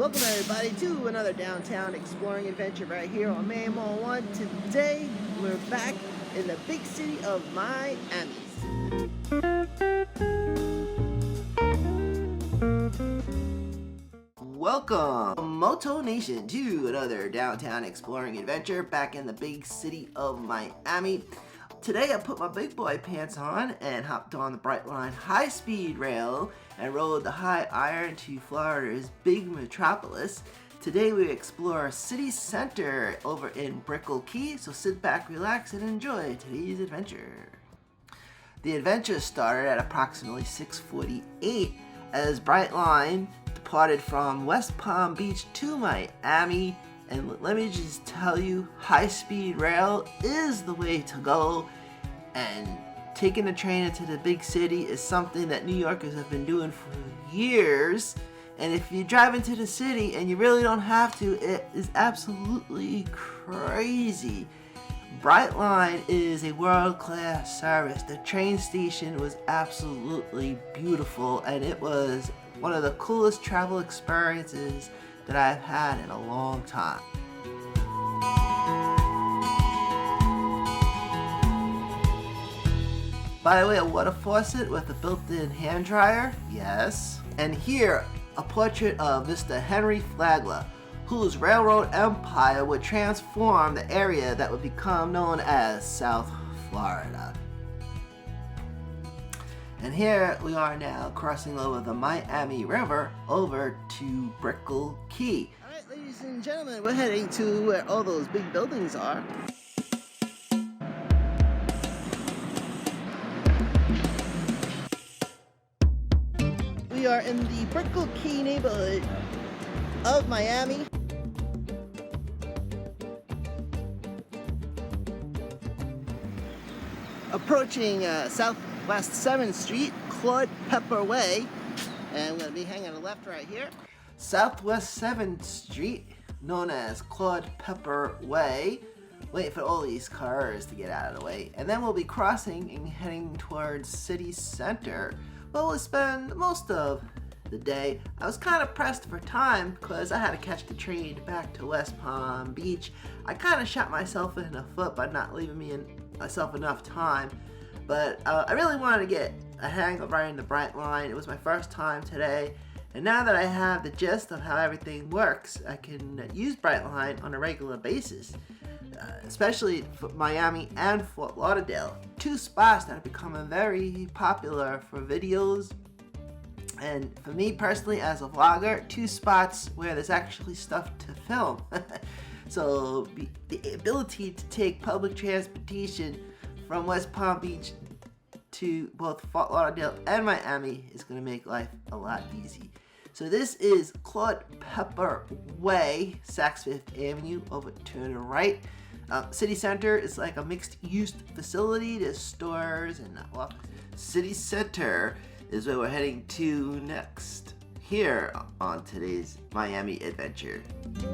Welcome everybody to another downtown exploring adventure right here on Manny Moto 1. Today we're back in the big city of Miami. Welcome Moto Nation to another downtown exploring adventure back in the big city of Miami. Today I put my big boy pants on and hopped on the Brightline high-speed rail and rode the high iron to Florida's big metropolis. Today we explore City Centre over in Brickell Key, so sit back, relax, and enjoy today's adventure. The adventure started at approximately 6:48 as Brightline departed from West Palm Beach to Miami. And let me just tell you, high-speed rail is the way to go. And taking the train into the big city is something that New Yorkers have been doing for years. And if you drive into the city and you really don't have to, it is absolutely crazy. Brightline is a world-class service. The train station was absolutely beautiful, and it was one of the coolest travel experiences that I've had in a long time. By the way, a water faucet with a built-in hand dryer, yes. And here, a portrait of Mr. Henry Flagler, whose railroad empire would transform the area that would become known as South Florida. And here we are now crossing over the Miami River over to Brickell Key. Alright, ladies and gentlemen, we're heading to where all those big buildings are. We are in the Brickell Key neighborhood of Miami. Approaching Southwest 7th Street, Claude Pepper Way, and we're going to be hanging a left right here. Southwest 7th Street, known as Claude Pepper Way. Wait for all these cars to get out of the way, and then we'll be crossing and heading towards City Centre. Well, we'll spend most of the day. I was kind of pressed for time because I had to catch the train back to West Palm Beach. I kind of shot myself in the foot by not leaving myself enough time, but I really wanted to get a hang of riding the Brightline. It was my first time today, and now that I have the gist of how everything works, I can use Brightline on a regular basis, especially for Miami and Fort Lauderdale, two spots that are becoming very popular for videos. And for me personally, as a vlogger, two spots where there's actually stuff to film. So the ability to take public transportation from West Palm Beach to both Fort Lauderdale and Miami is going to make life a lot easy. So this is Claude Pepper Way, Saks Fifth Avenue, over to the right. City Centre is like a mixed-use facility. There's stores and City Centre is where we're heading to next here on today's Miami adventure. We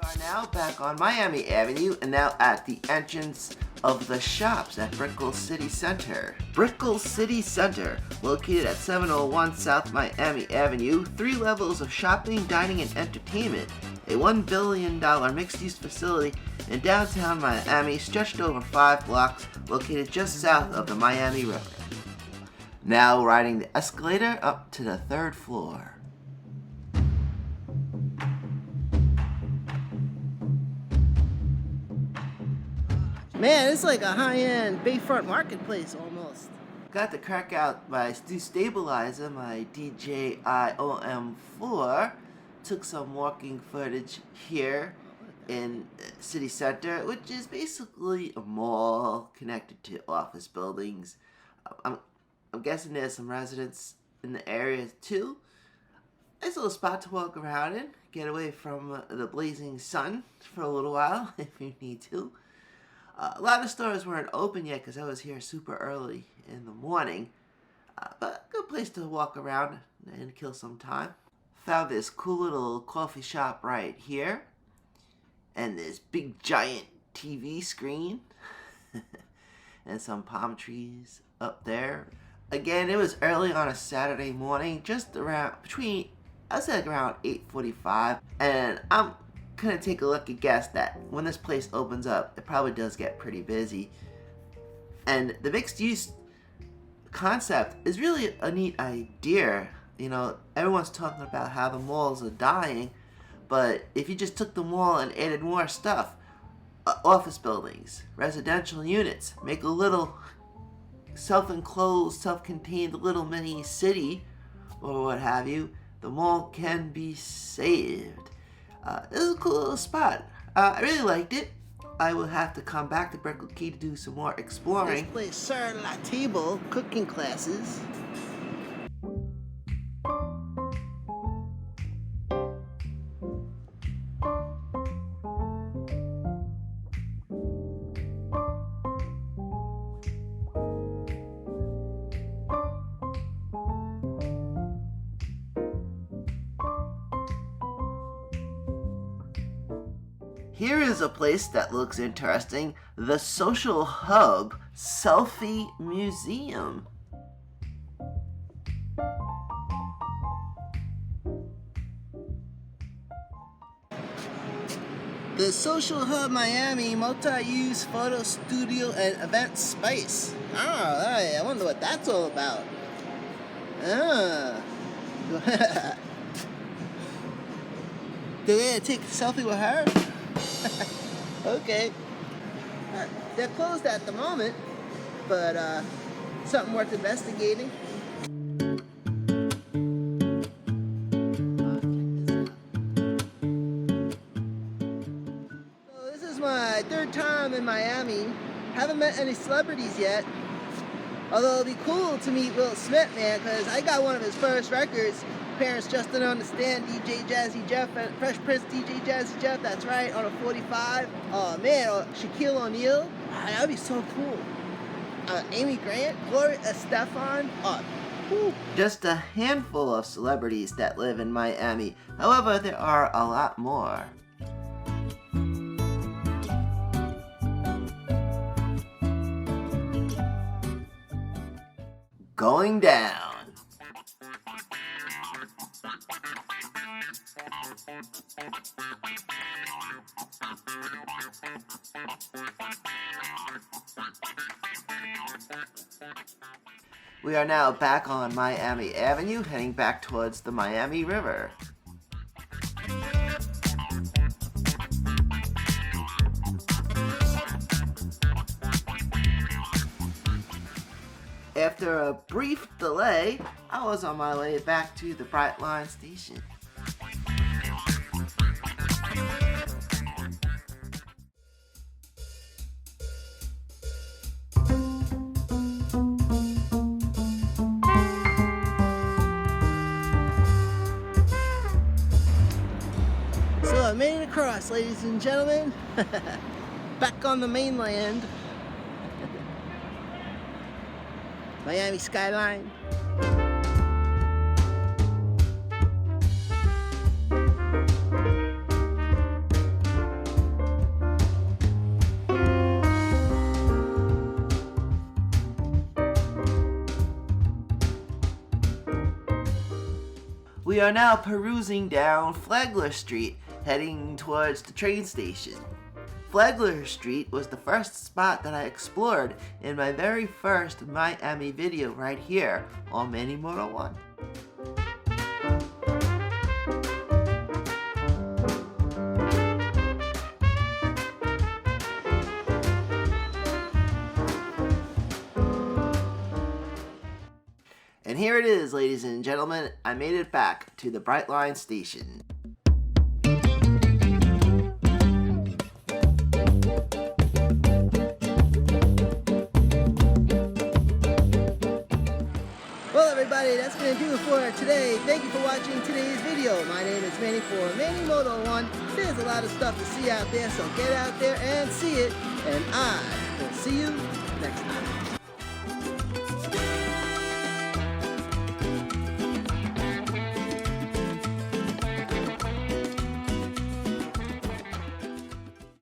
are now back on Miami Avenue and now at the entrance of the shops at Brickell City Centre. Brickell City Centre, located at 701 South Miami Avenue, 3 levels of shopping, dining, and entertainment. A $1 billion mixed-use facility in downtown Miami stretched over 5 blocks, located just south of the Miami River. Now riding the escalator up to the 3rd floor. Man, it's like a high-end Bayfront marketplace almost. Got to crack out my stabilizer, my DJI OM4. Took some walking footage here in City Centre, which is basically a mall connected to office buildings. I'm guessing there's some residents in the area too. Nice little spot to walk around in, get away from the blazing sun for a little while if you need to. A lot of stores weren't open yet because I was here super early in the morning, but a good place to walk around and kill some time. Found this cool little coffee shop right here. and this big giant TV screen and some palm trees up there. Again, it was early on a Saturday morning, just around I'd say like around 8:45, and I'm gonna take a lucky guess that when this place opens up, it probably does get pretty busy. And the mixed use concept is really a neat idea. You know, everyone's talking about how the malls are dying, but if you just took the mall and added more stuff, office buildings, residential units, make a little self-enclosed, self-contained little mini city, or what have you, the mall can be saved. This is a cool little spot. I really liked it. I will have to come back to Brickell Key to do some more exploring. This place serves la table cooking classes. Here is a place that looks interesting, the Social Hub Selfie Museum. The Social Hub Miami multi-use photo studio and event space. Oh, I wonder what that's all about. Do they take a selfie with her? Okay. They're closed at the moment, but something worth investigating. So this is my third time in Miami. Haven't met any celebrities yet. Although it'd be cool to meet Will Smith, man, because I got one of his first records. Parents just didn't understand, DJ Jazzy Jeff, Fresh Prince DJ Jazzy Jeff, that's right, on a 45. Oh man, Shaquille O'Neal, that would be so cool. Amy Grant, Gloria Estefan, just a handful of celebrities that live in Miami. However, there are a lot more. Going down. We are now back on Miami Avenue, heading back towards the Miami River. After a brief delay, I was on my way back to the Brightline station. So I made it across, ladies and gentlemen. Back on the mainland. Miami skyline. We are now perusing down Flagler Street, heading towards the train station. Flagler Street was the first spot that I explored in my very first Miami video right here on Manny Moto 1. And here it is, ladies and gentlemen. I made it back to the Brightline station. Well, everybody, that's going to do it for today. Thank you for watching today's video. My name is Manny for Manny Moto 1. There's a lot of stuff to see out there, so get out there and see it. And I will see you next time.